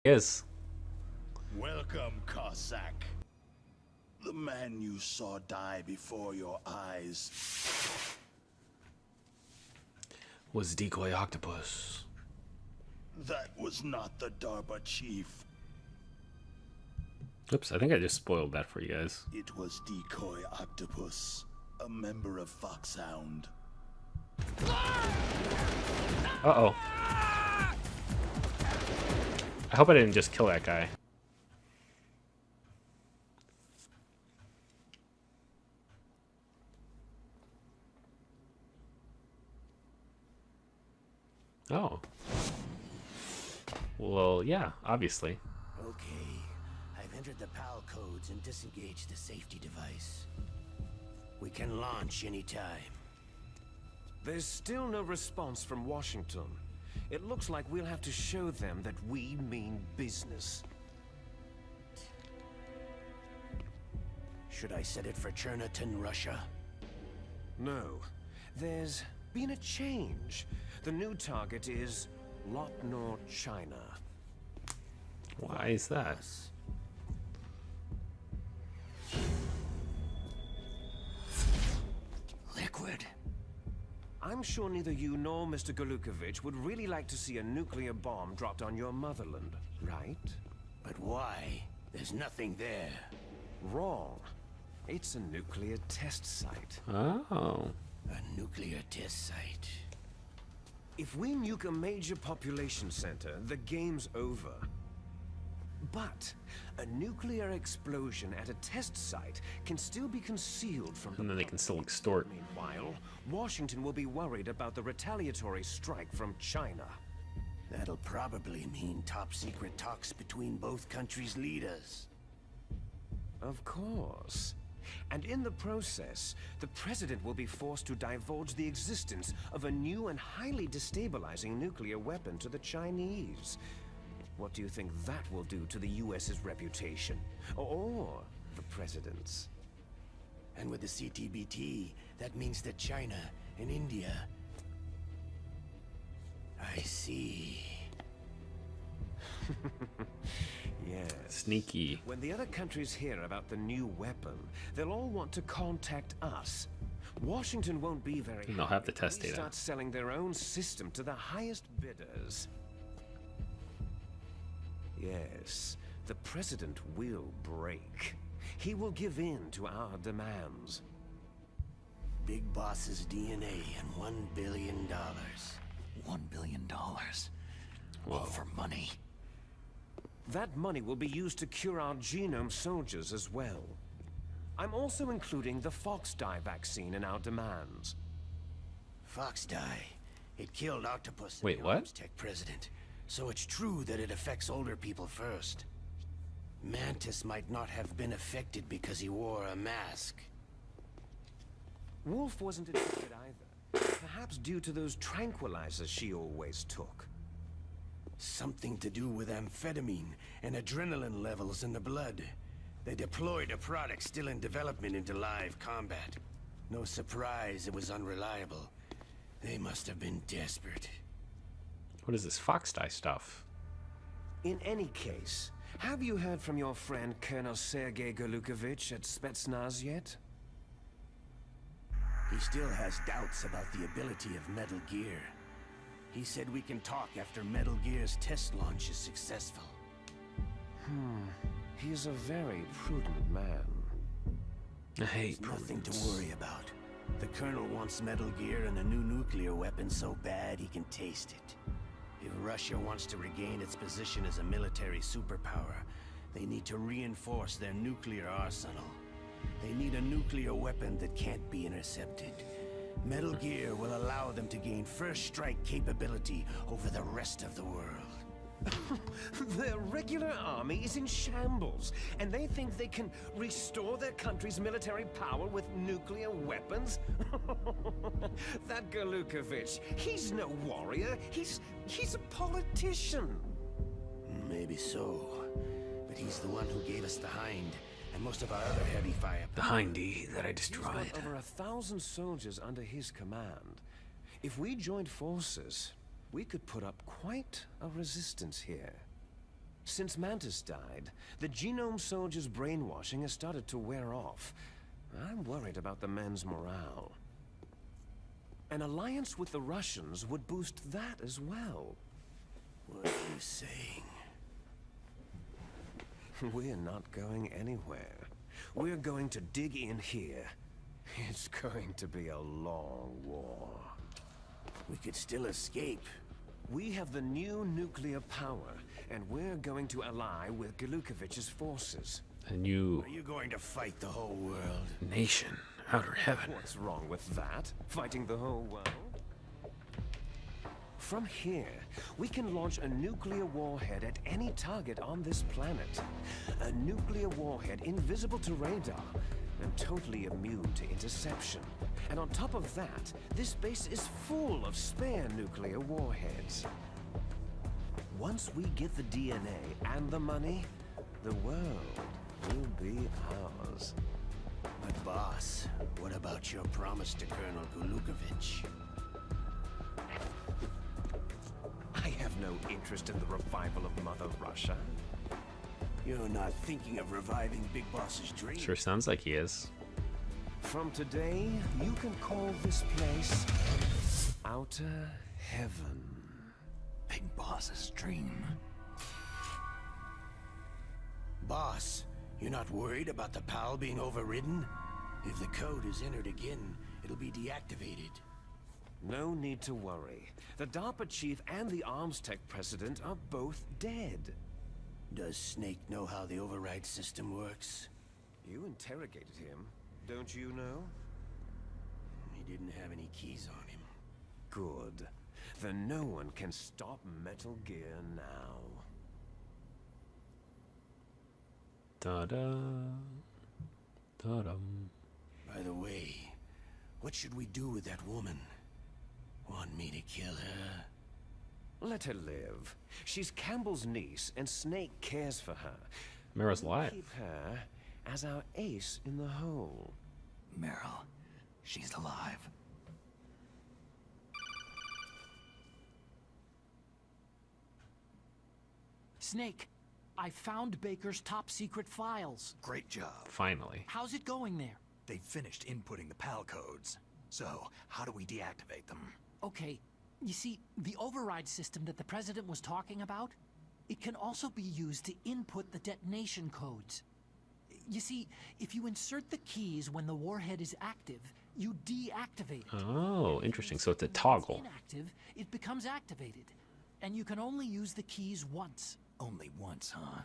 Is. Welcome, Cossack. The man you saw die before your eyes Was Decoy Octopus. That was not the DARPA chief. Oops, I think I just spoiled that for you guys. It was Decoy Octopus, a member of Foxhound. Uh-oh. I hope I didn't just kill that guy. Oh. Well, yeah, obviously. Okay, I've entered the PAL codes and disengaged the safety device. We can launch anytime. There's still no response from Washington. It looks like we'll have to show them that we mean business. Should I set it for Cherniton, Russia? No. There's been a change. The new target is Lotnor, China. Why is that? Liquid. I'm sure neither you nor Mr. Galukovich would really like to see a nuclear bomb dropped on your motherland, right? But why? There's nothing there. Wrong. It's a nuclear test site. Oh. A nuclear test site. If we nuke a major population center, the game's over. But a nuclear explosion at a test site can still be concealed from the And then they can still extort. Meanwhile, Washington will be worried about the retaliatory strike from China. That'll probably mean top-secret talks between both countries' leaders. Of course. And in the process, the president will be forced to divulge the existence of a new and highly destabilizing nuclear weapon to the Chinese. What do you think that will do to the US's reputation? Or the president's? And with the CTBT, that means that China and India... I see. Yes. Sneaky. When the other countries hear about the new weapon, they'll all want to contact us. Washington won't be very And they'll have the test if we data. start selling their own system to the highest bidders. Yes, the president will break. He will give in to our demands. Big Boss's DNA and $1 billion. $1 billion. All for money. That money will be used to cure our genome soldiers as well. I'm also including the Fox dye vaccine in our demands. Fox dye. It killed Octopus, Wait, the what? Arms Tech president. So it's true that it affects older people first. Mantis might not have been affected because he wore a mask. Wolf wasn't affected either. Perhaps due to those tranquilizers she always took. Something to do with amphetamine and adrenaline levels in the blood. They deployed a product still in development into live combat. No surprise it was unreliable. They must have been desperate. What is this Fox dye stuff? In any case, have you heard from your friend Colonel Sergei Galukovich at Spetsnaz yet? He still has doubts about the ability of Metal Gear. He said we can talk after Metal Gear's test launch is successful. He's a very prudent man. I hate There's nothing to prudence. worry about. The Colonel wants Metal Gear and a new nuclear weapon so bad he can taste it. If Russia wants to regain its position as a military superpower, they need to reinforce their nuclear arsenal. They need a nuclear weapon that can't be intercepted. Metal Gear will allow them to gain first strike capability over the rest of the world. Their regular army is in shambles, and they think they can restore their country's military power with nuclear weapons? That Galukovich, he's no warrior. He's a politician. Maybe so, but he's the one who gave us the Hind and most of our other heavy fire. The Hindy that I He's destroyed. got over 1,000 soldiers under his command. If we joined forces, we could put up quite a resistance here. Since Mantis died, the Genome Soldier's brainwashing has started to wear off. I'm worried about the men's morale. An alliance with the Russians would boost that as well. What are you saying? We're not going anywhere. We're going to dig in here. It's going to be a long war. We could still escape. We have the new nuclear power, and we're going to ally with Galukovich's forces. A new Are you going to fight the whole world? nation. Outer heaven. What's wrong with that? Fighting the whole world? From here, we can launch a nuclear warhead at any target on this planet. A nuclear warhead invisible to radar and totally immune to interception. And on top of that, this base is full of spare nuclear warheads. Once we get the DNA and the money, the world will be ours. But boss, what about your promise to Colonel Galukovich? I have no interest in the revival of Mother Russia. You're not thinking of reviving Big Boss's dream? Sure sounds like he is. From today, you can call this place Outer Heaven. Big Boss's dream. Boss, you're not worried about the PAL being overridden? If the code is entered again, it'll be deactivated. No need to worry. The DARPA chief and the Arms Tech president are both dead. Does Snake know how the override system works? You interrogated him, don't you know? He didn't have any keys on him. Good. Then no one can stop Metal Gear now. Da-da. Da-dum. By the way, what should we do with that woman? Want me to kill her? Let her live. She's Campbell's niece, and Snake cares for her. Mira's We'll alive. keep her as our ace in the hole. Meryl, she's alive. Snake, I found Baker's top secret files. Great job. Finally. How's it going there? They finished inputting the PAL codes. So, how do we deactivate them? Okay, you see, the override system that the President was talking about, it can also be used to input the detonation codes. You see, if you insert the keys when the warhead is active, you deactivate it. Oh, If you interesting. So it's a insert them when toggle. Inactive, it becomes activated. And you can only use the keys once. Only once, huh?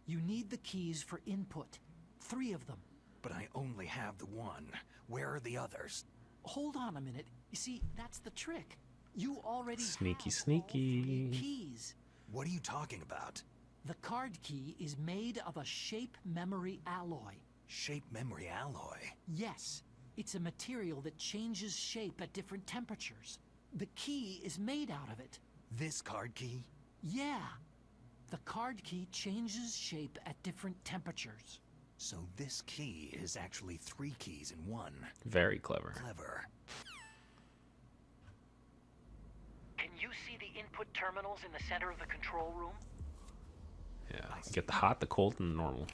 You need the keys for input. 3 of them. But I only have the one. Where are the others? Hold on a minute. You see, that's the trick. You already Sneaky, have all 3 sneaky. keys. What are you talking about? The card key is made of a shape memory alloy. Shape memory alloy. Yes, it's a material that changes shape at different temperatures. The key is made out of it. This card key? Yeah. The card key changes shape at different temperatures. So this key is actually 3 keys in one. Very clever. Clever. Can you see the input terminals in the center of the control room? Yeah. Get the hot, the cold, and the normal.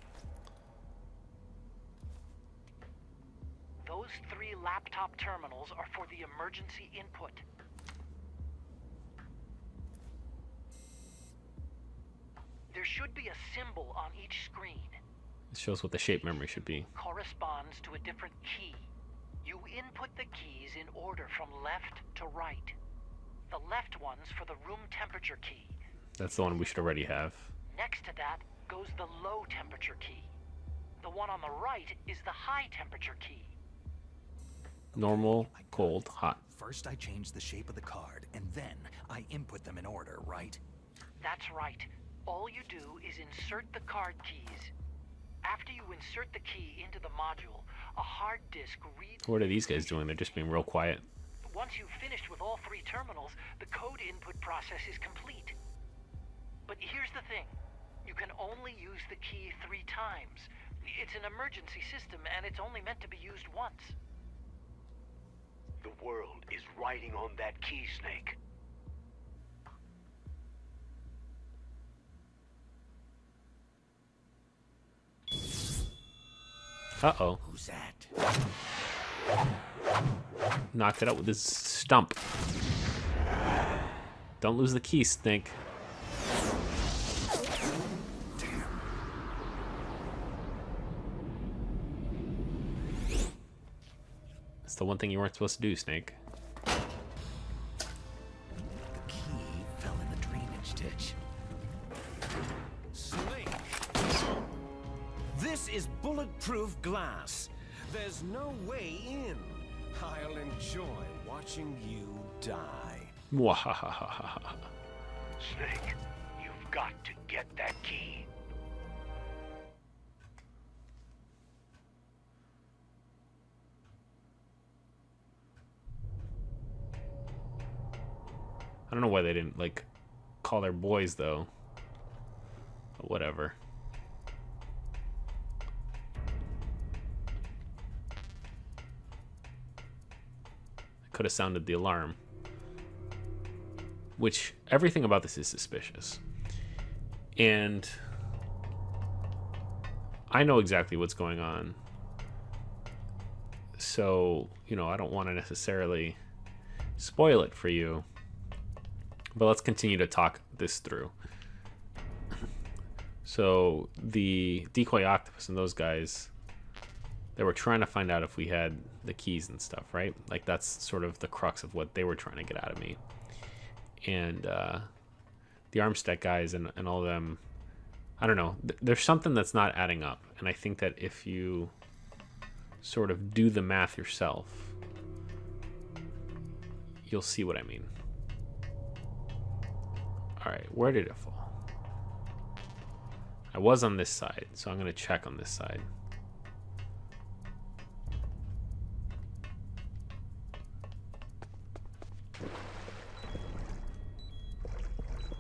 Those 3 laptop terminals are for the emergency input. There should be a symbol on each screen. It shows what the shape memory should be. Corresponds to a different key. You input the keys in order from left to right. The left one's for the room temperature key. That's the one we should already have. Next to that goes the low temperature key. The one on the right is the high temperature key. Normal, cold, hot. First I change the shape of the card, and then I input them in order, right? That's right. All you do is insert the card keys. After you insert the key into the module, a hard disk reads... What are these guys doing? They're just being real quiet. Once you've finished with all 3 terminals, the code input process is complete. But here's the thing. You can only use the key 3 times. It's an emergency system, and it's only meant to be used once. The world is riding on that key, Snake. Uh-oh. Who's that? Knocked it out with his stump. Don't lose the key, Snake. It's the one thing you weren't supposed to do, Snake. The key fell in the drainage ditch. Snake! This is bulletproof glass. There's no way in. I'll enjoy watching you die. Mwahahaha. Snake, you've got to get that key. I don't know why they didn't, like, call their boys, though. But whatever. Could have sounded the alarm. Which, everything about this is suspicious. And I know exactly what's going on. So, you know, I don't want to necessarily spoil it for you. But let's continue to talk this through. So, the decoy octopus and those guys, they were trying to find out if we had the keys and stuff, right? Like, that's sort of the crux of what they were trying to get out of me. And the Armstead guys and all of them, I don't know. There's something that's not adding up. And I think that if you sort of do the math yourself, you'll see what I mean. All right, where did it fall? I was on this side, so I'm going to check on this side.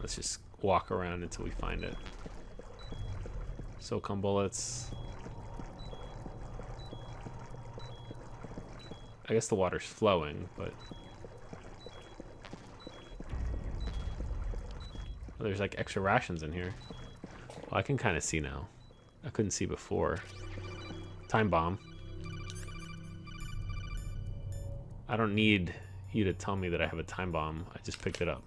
Let's just walk around until we find it. SOCOM bullets. I guess the water's flowing, but... Oh, there's like extra rations in here. Well, I can kind of see now. I couldn't see before. Time bomb. I don't need you to tell me that I have a time bomb. I just picked it up.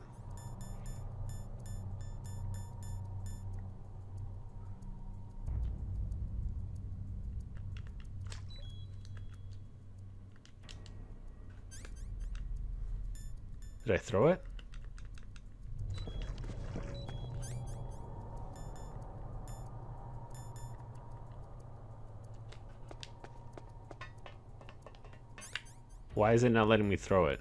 Did I throw it? Why is it not letting me throw it?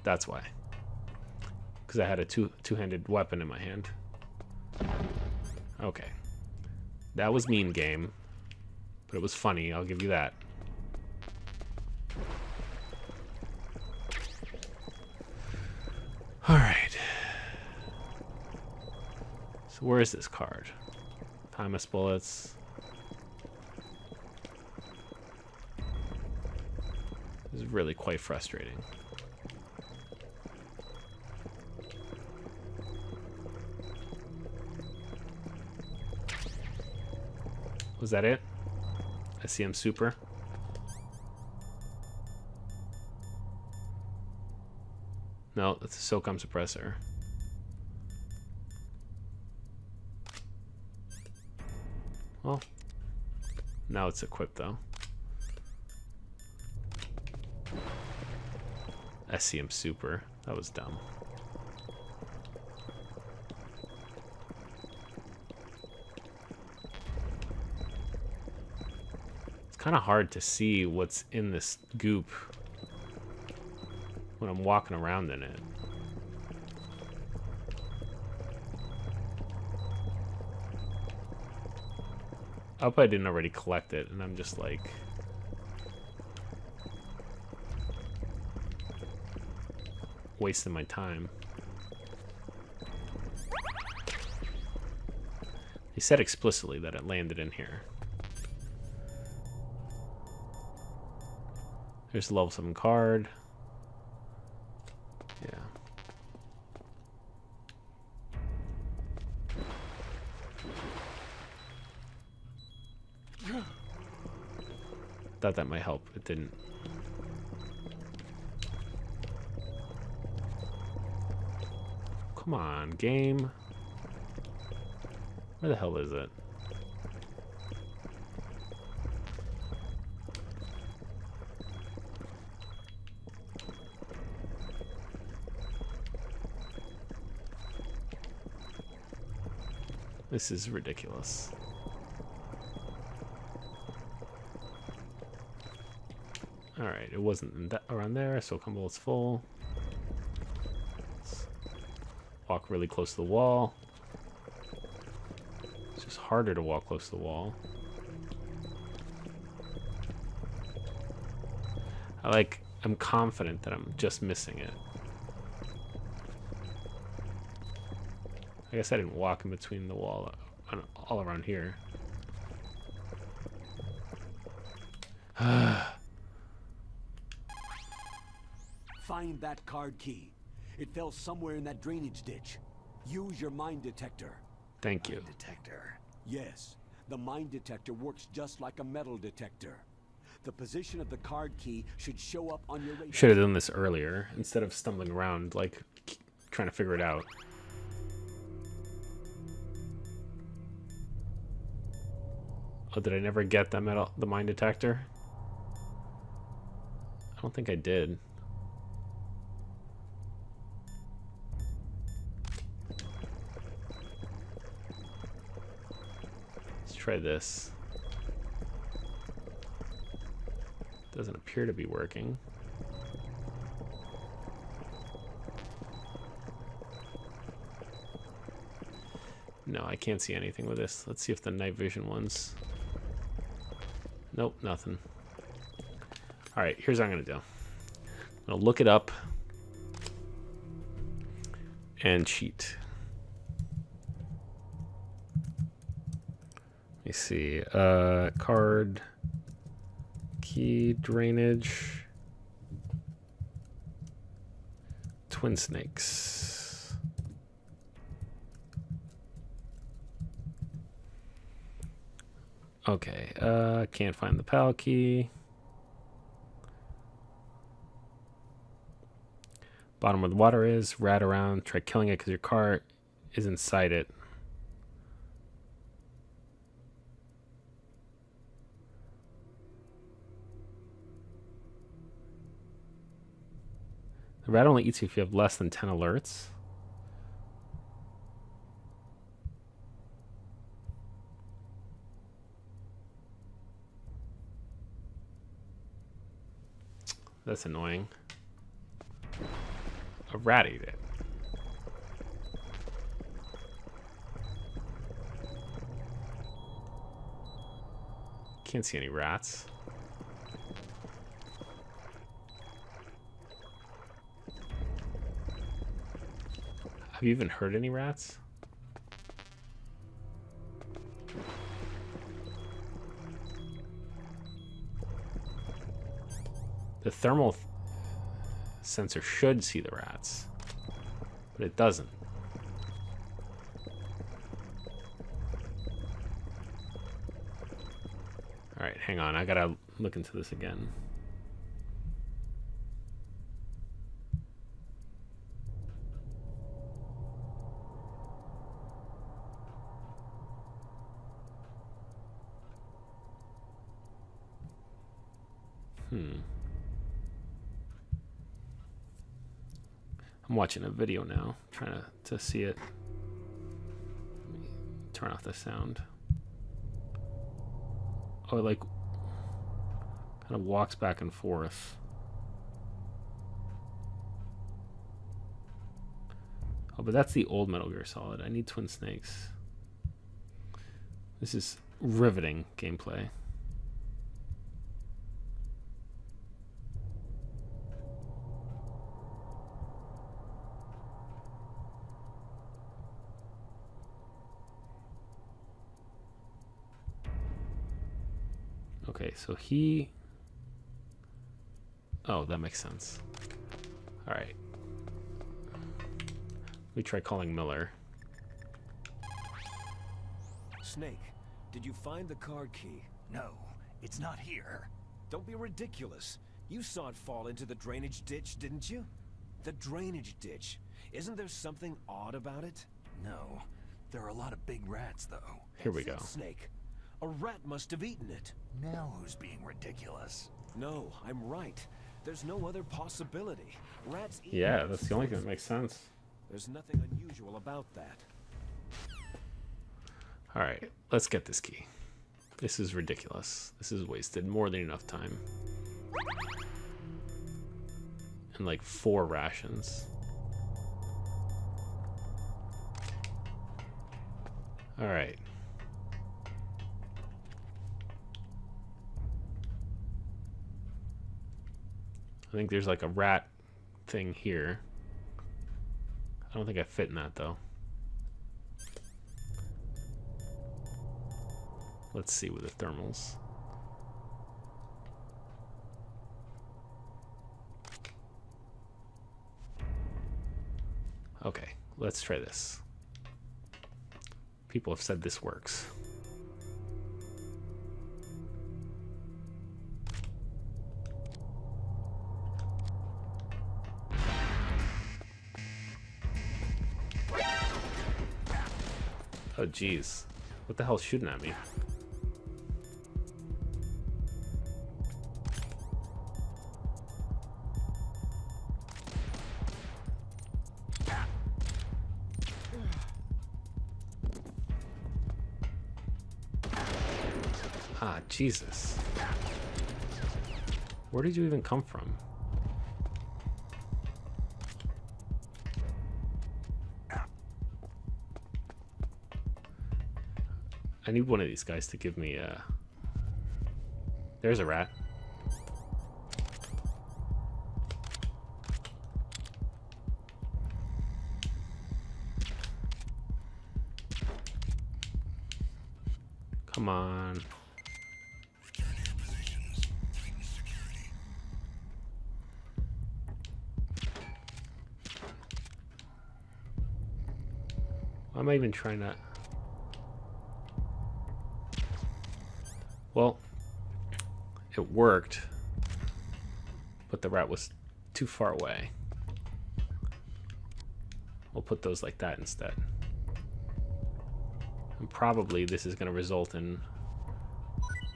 That's why. Because I had a two-handed weapon in my hand. Okay. That was mean, game. But it was funny, I'll give you that. Alright. So where is this card? Timeless bullets. This is really quite frustrating. Was that it? SCM Super? No, that's a SOCOM suppressor. Well, now it's equipped though. SCM Super. That was dumb. It's kind of hard to see what's in this goop when I'm walking around in it. I hope I didn't already collect it, and I'm just like... wasting my time. He said explicitly that it landed in here. There's a level 7 card. Yeah. Thought that might help. It didn't. Come on, game. Where the hell is it? This is ridiculous. Alright, it wasn't in that, around there, so combo is full. Let's walk really close to the wall. It's just harder to walk close to the wall. I'm confident that I'm just missing it. I guess I didn't walk in between the wall all around here. Find that card key. It fell somewhere in that drainage ditch. Use your mine detector. Thank you. Detector. Yes, the mine detector works just like a metal detector. The position of the card key should show up on your radar. Should have done this earlier instead of stumbling around, like, trying to figure it out. Oh, did I never get the mine detector? I don't think I did. Let's try this. Doesn't appear to be working. No, I can't see anything with this. Let's see if the night vision ones... Nope, nothing. Alright, here's what I'm going to do. I'm going to look it up and cheat. Let me see. Card, key, drainage, twin snakes. Okay, can't find the PAL key. Bottom where the water is, rat around, try killing it because your car is inside it. The rat only eats you if you have less than 10 alerts. That's annoying. A rat ate it. Can't see any rats. Have you even heard any rats? The thermal sensor should see the rats, but it doesn't. All right, hang on. I gotta look into this again. I'm watching a video now, trying to see it. Let me turn off the sound. Oh, it like kind of walks back and forth. Oh, but that's the old Metal Gear Solid. I need Twin Snakes. This is riveting gameplay. Okay, so he... Oh, that makes sense. All right. We try calling Miller. Snake, did you find the card key? No, it's not here. Don't be ridiculous. You saw it fall into the drainage ditch, didn't you? The drainage ditch. Isn't there something odd about it? No. There are a lot of big rats, though. Here we go. Snake. A rat must have eaten it. Now who's being ridiculous? No, I'm right. There's no other possibility. Rats eat Yeah, rats. that's the only thing that makes sense. There's nothing unusual about that. All right, let's get this key. This is ridiculous. This is wasted more than enough time. And like 4 rations. All right. I think there's like a rat thing here. I don't think I fit in that though. Let's see with the thermals. Okay, let's try this. People have said this works. Oh geez, what the hell's shooting at me? Ah, Jesus. Where did you even come from? I need one of these guys to give me a... There's a rat. Come on. Why am I even trying to... Well, it worked, but the rat was too far away. We'll put those like that instead. And probably this is going to result in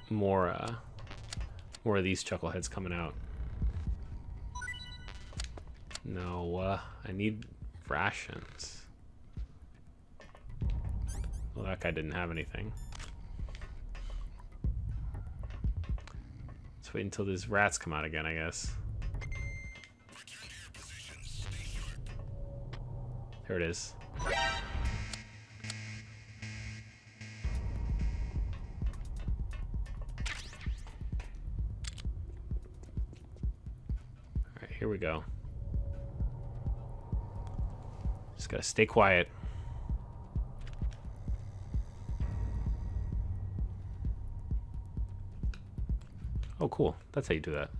more of these chuckleheads coming out. No, I need rations. Well, that guy didn't have anything. Let's wait until these rats come out again, I guess. There it is. Alright, here we go. Just gotta stay quiet. Oh, cool. That's how you do that.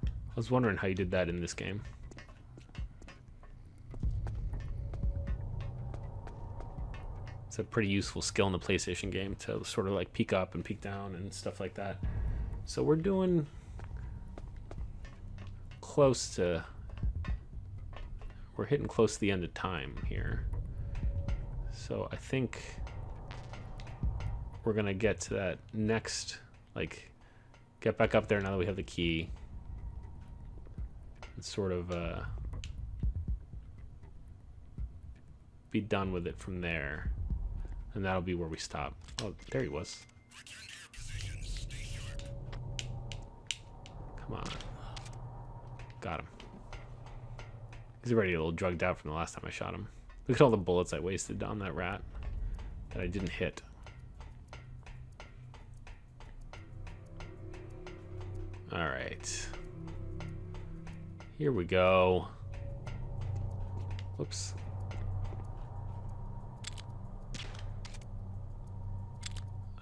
I was wondering how you did that in this game. It's a pretty useful skill in the PlayStation game to sort of like peek up and peek down and stuff like that. So we're doing close to... We're hitting close to the end of time here. So I think we're gonna get to that next, like, get back up there now that we have the key. And sort of be done with it from there. And that'll be where we stop. Oh, there he was. Come on. Got him. He's already a little drugged out from the last time I shot him. Look at all the bullets I wasted on that rat that I didn't hit. All right. Here we go. Whoops.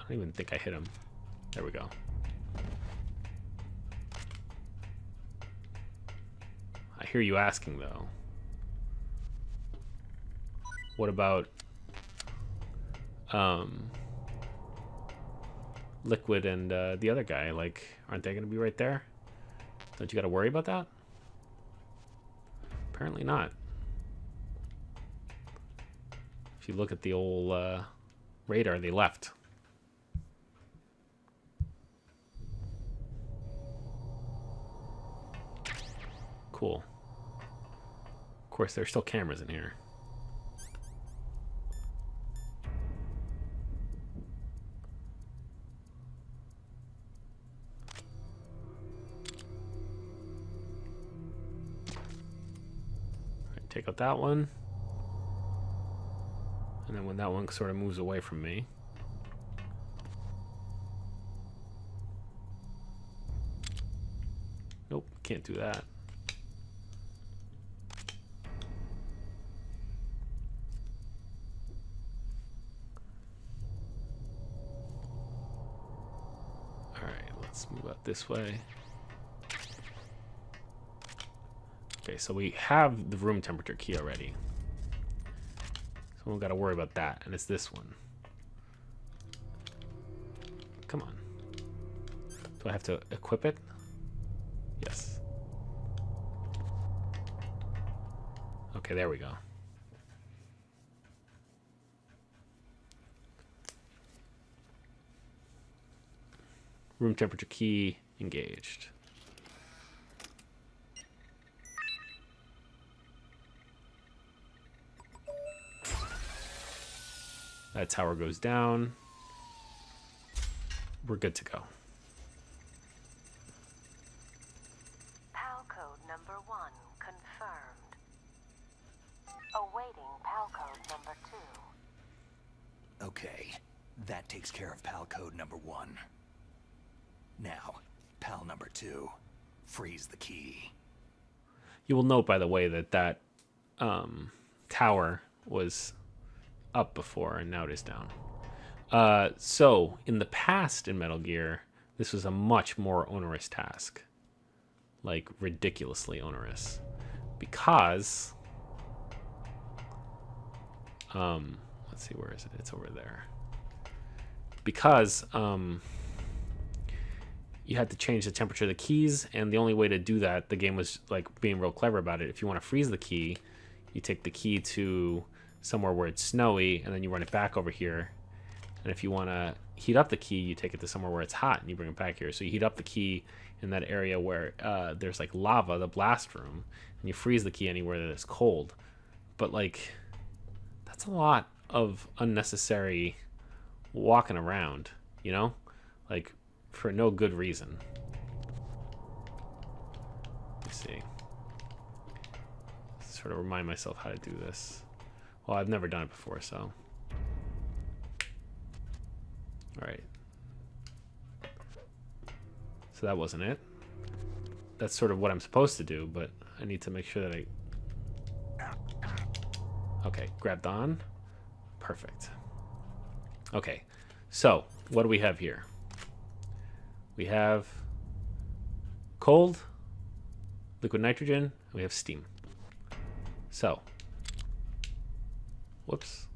don't even think I hit him. There we go. I hear you asking, though. What about Liquid and the other guy? Like, aren't they going to be right there? Don't you got to worry about that? Apparently not. If you look at the old radar, they left. Cool. Of course, there's still cameras in here. Alright, take out that one. And then when that one sort of moves away from me, nope, can't do that. Let's move out this way. Okay, so we have the room temperature key already. So we don't got to worry about that, and it's this one. Come on. Do I have to equip it? Yes. Okay, there we go. Room temperature key engaged. That tower goes down. We're good to go. PAL code number 1 confirmed. Awaiting PAL code number 2. Okay, that takes care of PAL code number 1. Now, PAL number 2, freeze the key. You will note, by the way, that that tower was up before and now it is down. So, in the past in Metal Gear, this was a much more onerous task. Like, ridiculously onerous. Because... let's see, where is it? It's over there. Because... you had to change the temperature of the keys, and the only way to do that, the game was like being real clever about it. If you want to freeze the key, you take the key to somewhere where it's snowy, and then you run it back over here. And if you want to heat up the key, you take it to somewhere where it's hot, and you bring it back here. So you heat up the key in that area where there's like lava, the blast room, and you freeze the key anywhere that is cold. But like, that's a lot of unnecessary walking around, you know? Like, for no good reason. Let me see. Sort of remind myself how to do this. Well, I've never done it before, so. Alright. So that wasn't it. That's sort of what I'm supposed to do, but I need to make sure that I... Okay, grabbed on. Perfect. Okay, so what do we have here? We have cold, liquid nitrogen, and we have steam. So, whoops.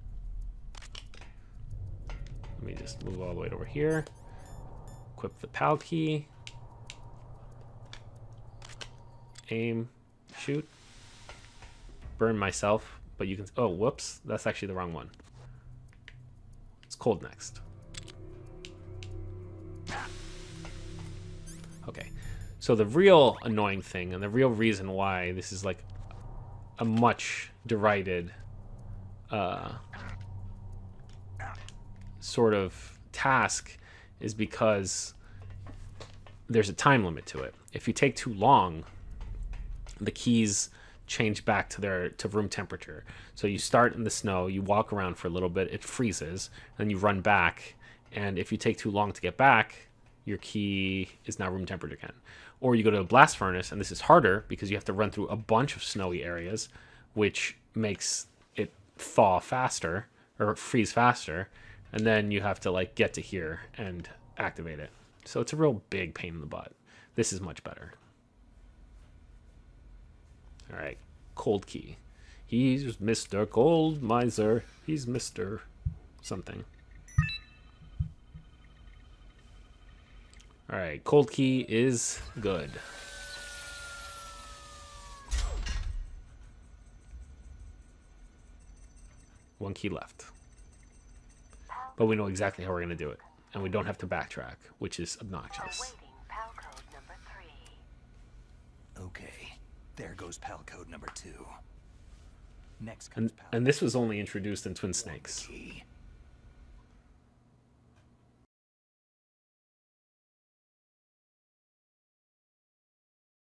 Let me just move all the way over here. Equip the PAL key. Aim, shoot. Burn myself, but you can, oh, whoops, that's actually the wrong one. It's cold next. Okay, so the real annoying thing and the real reason why this is like a much derided sort of task is because there's a time limit to it. If you take too long, the keys change back to room temperature. So you start in the snow, you walk around for a little bit, it freezes, then you run back, and if you take too long to get back, your key is now room temperature again. Or you go to a blast furnace, and this is harder because you have to run through a bunch of snowy areas, which makes it thaw faster, or freeze faster, And then you have to like get to here and activate it. So it's a real big pain in the butt. This is much better. All right, cold key. He's Mr. Gold Miser. He's Mr. something. All right, cold key is good. One key left. But we know exactly how we're going to do it. And we don't have to backtrack, which is obnoxious. Awaiting PAL code number 3. Okay, there goes PAL code number 2. Next comes PAL And this was only introduced in Twin Snakes. key.